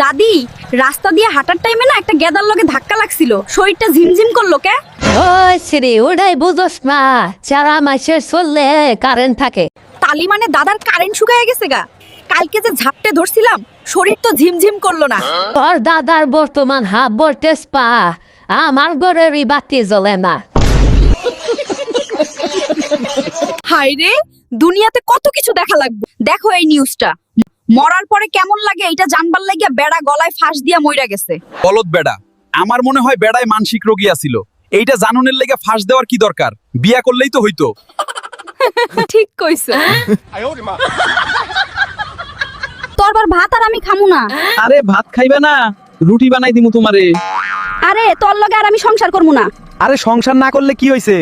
দাদি, রাস্তা দিয়ে হাঁটার টাইমে না একটা গেদার লগে ধাক্কা লাগছিল, শরীরটা ঝিমঝিম করলো কে? ওই শ্রী ওটাই বুঝোস না, চারা মাসের চললে কারেন্ট থাকে। তালি মানে দাদার কারেন্ট শুকায় গেছে গা। কালকে যে ঝাপটে ধরছিলাম, শরীর তো ঝিমঝিম করলো না। তোর দাদার বর্তমান হাফ ভোল্টেজ পা, আমার ঘরেরই বাতি জ্বলে না। হায় রে, দুনিয়াতে কত কিছু দেখা লাগবে। দেখো এই নিউজটা, মরার পরে কেমন লাগে এটা জানবার লাগিয়া বেড়া গলায় ফাঁস দিয়া মইরা গেছে। বলদ বেড়া, আমার মনে হয় বেড়ায় মানসিক রোগী আছিল। এইটা জানুনের লেগে ফাঁস দেওয়ার কি দরকার? বিয়া করলেই তো হইতো। ঠিক কইছো। তোরবার ভাত আর আমি খামু না। আরে ভাত খাইবে না, রুটি বানাই দিমু তোমারে। আরে তোর লগে আর আমি সংসার করমু না। আরে সংসার না করলে কি হইছে,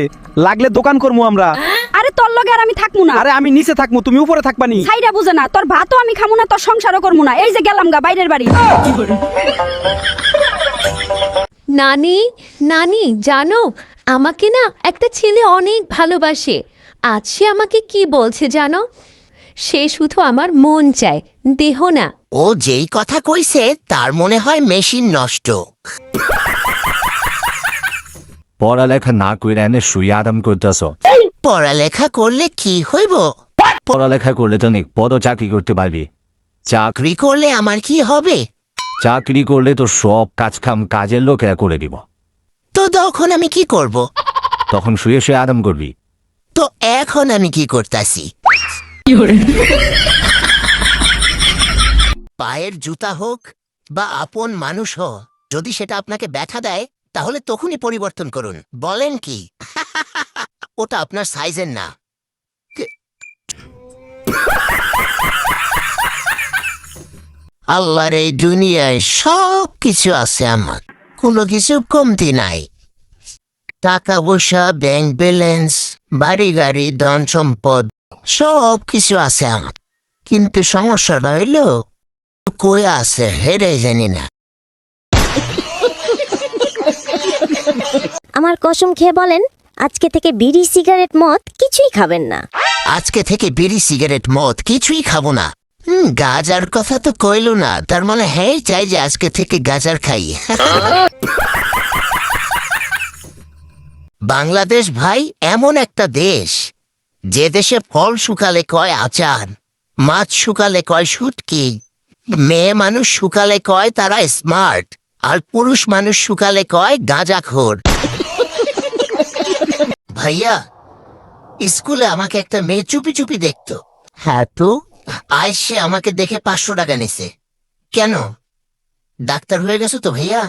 লাগলে দোকান করবো আমরা। আরে তোর লগে আর আমি থাকমু না। আরে আমি নিচে থাকবো, তুমি উপরে থাকবানি। ছাইরা বুঝে না, তোর ভাতও আমি খামু না, তোর সংসারও করমু না। এই যে গেলাম গা বাইরের বাড়ি। নানি, নানি জানো, আমাকে না একটা ছেলে অনেক ভালোবাসে। আজ সে আমাকে কি বলছে জানো? সে শুধু আমার মন চায়, দেহ না। ও যেই কথা কইছে তার মনে হয় মেশিন নষ্ট। পড়ালেখা না কইরা এনে শুয়ে আরাম করতেছ। পড়ালেখা করলে কি হইব? পড়ালেখা করলে তো অনেক বড় চাকরি করতে পারবি। চাকরি করলে আমার কি হবে? চাকরি করলে তো সব কাজ কাম কাজের লোকেরা করে দিব। তো তখন আমি কি করব? তখন শুয়ে শুয়ে আরাম করবি। তো এখন আমি কি করতাছি? পায়ের জুতা হোক বা আপন মানুষ হোক, যদি সেটা আপনাকে ব্যথা দেয় তাহলে তখনই পরিবর্তন করুন। বলেন কি? ওটা আপনার সাইজের না। আল্লাহর এই দুনিয়ায় সব কিছু আছে, আমার কোনো কিছু কমতি নাই। টাকা পয়সা, ব্যাংক ব্যালেন্স, বাড়ি গাড়ি, ধন সম্পদ সব কিছু আছে আমার, কিন্তু সমস্যাটা হইল কই আছে হেরে জানি না। আমার কসম খেয়ে বলেন, আজকে থেকে বিড়ি সিগারেট মদ কিছুই খাবেন না। আজকে থেকে বিড়ি সিগারেট মদ কিছুই খাবো না। গাজার কথা তো কইলো না, তার মানে হ্যাঁ চাই যে আজকে থেকে গাজার খাই। বাংলাদেশ ভাই এমন একটা দেশ, যে দেশে ফল শুকালে কয় আচার, মাছ শুকালে কয় শুটকি, মেয়ে মানুষ শুকালে কয় তারা স্মার্ট, আর পুরুষ মানুষ শুকালে কয় গাঁজাখোর। ভাইয়া, স্কুলে আমাকে একটা মেয়ে চুপি চুপি দেখতো। হ্যাঁ তো, আজ সে আমাকে দেখে 500 টাকা নিছে। কেন? ডাক্তার হয়ে গেছো তো ভাইয়া?